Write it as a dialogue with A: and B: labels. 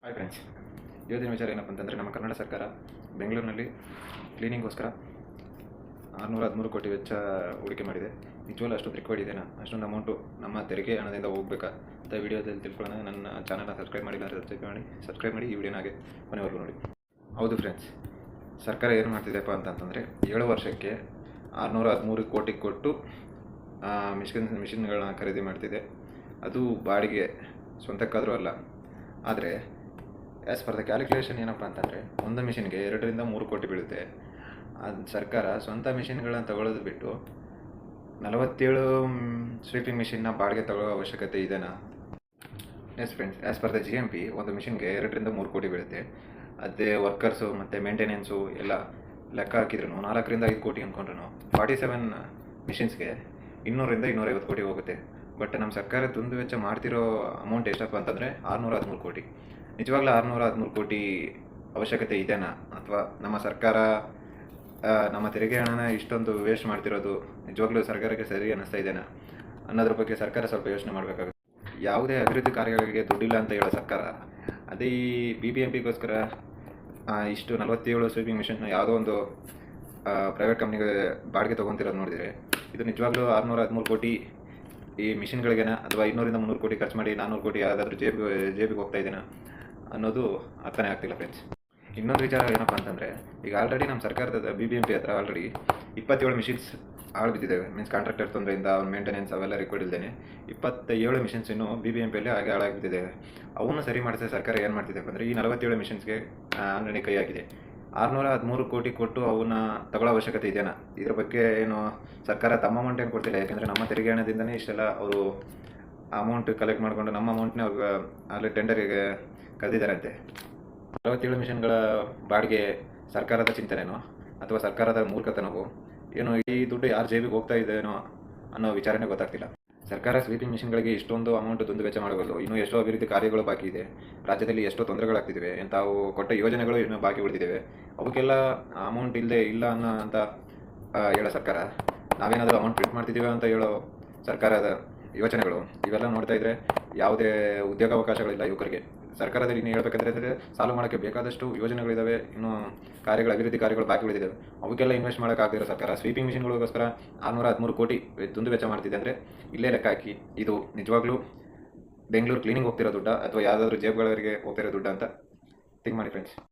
A: Hi friends, ಇವತ್ತಿನ ವಿಚಾರ ಏನಪ್ಪ ಅಂತಂದರೆ, ನಮ್ಮ ಕರ್ನಾಟಕ ಸರ್ಕಾರ ಬೆಂಗಳೂರಿನಲ್ಲಿ ಕ್ಲೀನಿಂಗ್ಗೋಸ್ಕರ 613 ಕೋಟಿ ವೆಚ್ಚ ಹೂಡಿಕೆ ಮಾಡಿದೆ. ನಿಜವಾಗ್ಲೂ ಅಷ್ಟೊಂದು ರಿಕ್ವೈರ್ಡ್ ಇದೆನಾ? ಅಷ್ಟೊಂದು ಅಮೌಂಟು ನಮ್ಮ ತೆರಿಗೆ ಹಣದಿಂದ ಹೋಗ್ಬೇಕಾ ಅಂತ ವಿಡಿಯೋದಲ್ಲಿ ತಿಳ್ಕೊಳ್ಳೋಣ. ನನ್ನ ಚಾನಲ್ನ ಸಬ್ಸ್ಕ್ರೈಬ್ ಮಾಡಿಲ್ಲ ಅಂದರೆ ಸಬ್ಸ್ಕ್ರೈಬ್ ಮಾಡಿ ಈ ವಿಡಿಯೋನ ಹಾಗೆ ಕೊನೆವರೆಗೂ ನೋಡಿ. ಹೌದು ಫ್ರೆಂಡ್ಸ್, ಸರ್ಕಾರ ಏನು ಮಾಡ್ತಿದೆಯಪ್ಪ ಅಂತಂದರೆ 7 ವರ್ಷಕ್ಕೆ 613 ಕೋಟಿ ಕೊಟ್ಟು ಮಿಷಿನ್ಗಳನ್ನ ಖರೀದಿ ಮಾಡ್ತಿದೆ. ಅದು ಬಾಡಿಗೆ, ಸ್ವಂತಕ್ಕಾದರೂ ಅಲ್ಲ. ಆದರೆ ಆ್ಯಸ್ ಪರ್ ದ ಕ್ಯಾಲ್ಕುಲೇಷನ್ ಏನಪ್ಪ ಅಂತಂದರೆ, ಒಂದು ಮಿಷಿನ್ಗೆ 2 ರಿಂದ 3 ಕೋಟಿ ಬೀಳುತ್ತೆ. ಅದು ಸರ್ಕಾರ ಸ್ವಂತ ಮಿಷಿನ್ಗಳನ್ನ ತಗೊಳ್ಳೋದು ಬಿಟ್ಟು 47 ಸ್ವೀಪಿಂಗ್ ಮಿಷಿನ್ನ ಬಾಡಿಗೆ ತಗೊಳ್ಳೋ ಅವಶ್ಯಕತೆ ಇದೆನಾ? S friends, as per the GMP ಒಂದು ಮಿಷಿನ್ಗೆ 2 ರಿಂದ 3 ಕೋಟಿ ಬೀಳುತ್ತೆ. ಅದೇ ವರ್ಕರ್ಸು ಮತ್ತು ಮೇಂಟೆನೆನ್ಸು ಎಲ್ಲ ಲೆಕ್ಕ ಹಾಕಿದ್ರು 4 ರಿಂದ 5 ಕೋಟಿ ಅಂದ್ಕೊಂಡ್ರು 47 ಮಿಷಿನ್ಸ್ಗೆ 200 ರಿಂದ 250 ಕೋಟಿ ಹೋಗುತ್ತೆ. ಬಟ್ ನಮ್ಮ ಸರ್ಕಾರ ದುಂದು ವೆಚ್ಚ ಮಾಡ್ತಿರೋ ಅಮೌಂಟ್ ಎಷ್ಟಪ್ಪ ಅಂತಂದರೆ 613 ಕೋಟಿ. ನಿಜವಾಗ್ಲೂ 613 ಕೋಟಿ ಅವಶ್ಯಕತೆ ಇದೆನಾ? ಅಥವಾ ನಮ್ಮ ಸರ್ಕಾರ ನಮ್ಮ ತೆರಿಗೆ ಹಣನ ಇಷ್ಟೊಂದು ವೇಸ್ಟ್ ಮಾಡ್ತಿರೋದು ನಿಜವಾಗ್ಲೂ ಸರ್ಕಾರಕ್ಕೆ ಸರಿ ಅನ್ನಿಸ್ತಾ ಇದೆನಾ ಅನ್ನೋದ್ರ ಬಗ್ಗೆ ಸರ್ಕಾರ ಸ್ವಲ್ಪ ಯೋಚನೆ ಮಾಡಬೇಕಾಗುತ್ತೆ. ಯಾವುದೇ ಅಭಿವೃದ್ಧಿ ಕಾರ್ಯಗಳಿಗೆ ದುಡ್ಡಿಲ್ಲ ಅಂತ ಹೇಳೋ ಸರ್ಕಾರ ಅದೇ ಈ BBMPಗೋಸ್ಕರ ಇಷ್ಟು 47 ಸ್ವೀಪಿಂಗ್ ಮಿಷನ್ನ ಯಾವುದೋ ಒಂದು ಪ್ರೈವೇಟ್ ಕಂಪ್ನಿಗೆ ಬಾಡಿಗೆ ತೊಗೊತಿರೋದು ನೋಡಿದರೆ, ಇದು ನಿಜವಾಗ್ಲೂ 613 ಕೋಟಿ ಈ ಮಿಷಿನ್ಗಳಿಗೇನ, ಅಥವಾ 200 ರಿಂದ 300 ಕೋಟಿ ಖರ್ಚು ಮಾಡಿ 400 ಕೋಟಿ ಯಾವುದಾದ್ರೂ ಜೇಬಿಗೆ ಹೋಗ್ತಾ ಇದೆನಾ ಅನ್ನೋದು ಅರ್ಥನೇ ಆಗ್ತಿಲ್ಲ ಫ್ರೆಂಡ್ಸ್. ಇನ್ನೊಂದು ವಿಚಾರ ಏನಪ್ಪ ಅಂತಂದರೆ, ಈಗ ಆಲ್ರೆಡಿ ನಮ್ಮ ಸರ್ಕಾರದ BBMP ಹತ್ರ ಆಲ್ರೆಡಿ 27 ಮಿಷಿನ್ಸ್ ಹಾಳು ಬಿದ್ದಿದ್ದಾವೆ. ಮೀನ್ಸ್ ಕಾಂಟ್ರಾಕ್ಟರ್ ತೊಂದರೆಯಿಂದ ಅವ್ನ ಮೇಂಟೆನೆನ್ಸ್ ಅವೆಲ್ಲ ರೆಕಾರ್ಡ್ ಇಲ್ಲದೇ 27 ಮಿಷಿನ್ಸ್ ಇನ್ನೂ BBMPಯಲ್ಲಿ ಹಾಗೆ ಹಾಳಾಗಿ ಬಿದ್ದಿದ್ದಾವೆ. ಅವನ್ನ ಸರಿ ಮಾಡಿಸೋ ಸರ್ಕಾರ ಏನು ಮಾಡ್ತಿದೆ ಅಂದರೆ, ಈ 47 ಮಿಷಿನ್ಸ್ಗೆ ಆಲ್ರೆಡಿ ಕೈ ಹಾಕಿದೆ. 613 ಕೋಟಿ ಕೊಟ್ಟು ಅವನ್ನ ತಗೊಳ್ಳೋ ಅವಶ್ಯಕತೆ ಇದೆಯಾ? ಇದ್ರ ಬಗ್ಗೆ ಏನು ಸರ್ಕಾರ ತಮ್ಮ ಅಮೌಂಟ್ ಏನು ಕೊಡ್ತಿಲ್ಲ. ಯಾಕೆಂದರೆ ನಮ್ಮ ತೆರಿಗೆ ಹಣದಿಂದನೇ ಇಷ್ಟೆಲ್ಲ ಅವರು ಅಮೌಂಟ್ ಕಲೆಕ್ಟ್ ಮಾಡಿಕೊಂಡು ನಮ್ಮ ಅಮೌಂಟ್ನೇ ಅವ್ರಿಗೆ ಅಲ್ಲಿ ಟೆಂಡರಿಗೆ ಕರೆದಿದ್ದಾರಂತೆ. 47 ಮಿಷನ್ಗಳ ಬಾಡಿಗೆ ಸರ್ಕಾರದ ಚಿಂತನೆನೋ ಅಥವಾ ಸರ್ಕಾರದ ಮೂರ್ಖತನವೋ ಏನೋ, ಈ ದುಡ್ಡು ಯಾರು ಜೇಬಿಗೆ ಹೋಗ್ತಾ ಇದೆನೋ ಅನ್ನೋ ವಿಚಾರನೇ ಗೊತ್ತಾಗ್ತಿಲ್ಲ. ಸರ್ಕಾರ ಸ್ವೀಪಿಂಗ್ ಮಿಷನ್ಗಳಿಗೆ ಇಷ್ಟೊಂದು ಅಮೌಂಟ್ ದುಂದು ವೆಚ್ಚ ಮಾಡಬಲ್ಲ. ಇನ್ನೂ ಎಷ್ಟೋ ಅಭಿವೃದ್ಧಿ ಕಾರ್ಯಗಳು ಬಾಕಿ ಇದೆ. ರಾಜ್ಯದಲ್ಲಿ ಎಷ್ಟೋ ತೊಂದರೆಗಳಾಗ್ತಿದ್ದಾವೆ. ತಾವು ಕೊಟ್ಟ ಯೋಜನೆಗಳು ಇನ್ನೂ ಬಾಕಿ ಉಳಿದಿದ್ದಾವೆ. ಅವಕ್ಕೆಲ್ಲ ಅಮೌಂಟ್ ಇಲ್ಲ ಅಂತ ಹೇಳೋ ಸರ್ಕಾರ, ನಾವೇನಾದರೂ ಅಮೌಂಟ್ ಪ್ರಿಂಟ್ ಮಾಡ್ತಿದ್ದೀವಿ ಅಂತ ಹೇಳೋ ಸರ್ಕಾರದ ಯೋಚನೆಗಳು ಇವೆಲ್ಲ ನೋಡ್ತಾ ಇದ್ದರೆ ಯಾವುದೇ ಉದ್ಯೋಗಾವಕಾಶಗಳಿಲ್ಲ ಯುವಕರಿಗೆ. ಸರ್ಕಾರದಲ್ಲಿ ಇನ್ನು ಹೇಳ್ಬೇಕಂದ್ರೆ ಸಾಲ್ವ್ ಮಾಡೋಕ್ಕೆ ಬೇಕಾದಷ್ಟು ಯೋಜನೆಗಳಿದ್ದಾವೆ, ಇನ್ನೂ ಅಭಿವೃದ್ಧಿ ಕಾರ್ಯಗಳು ಬಾಕಿ ಉಳಿದಿದ್ದಾವೆ. ಅವಕ್ಕೆಲ್ಲ ಇನ್ವೆಸ್ಟ್ ಮಾಡೋಕ್ಕಾಗದಿರೋ ಸರ್ಕಾರ ಸ್ವೀಪಿಂಗ್ ಮಿಷನ್ಗಳಿಗೋಸ್ಕರ 613 ಕೋಟಿ ದುಂದು ವೆಚ್ಚ ಮಾಡ್ತಿದೆ ಅಂದರೆ, ಇಲ್ಲೇ ಲೆಕ್ಕ ಹಾಕಿ ಇದು ನಿಜವಾಗ್ಲೂ ಬೆಂಗಳೂರು ಕ್ಲೀನಿಂಗ್ ಹೋಗ್ತಿರೋ ದುಡ್ಡ ಅಥವಾ ಯಾವುದಾದ್ರೂ ಜೇಬುಗಳಿಗೆ ಹೋಗ್ತಿರೋ ದುಡ್ಡ ಅಂತ ಥಿಂಕ್ ಮಾಡಿ ಫ್ರೆಂಡ್ಸ್.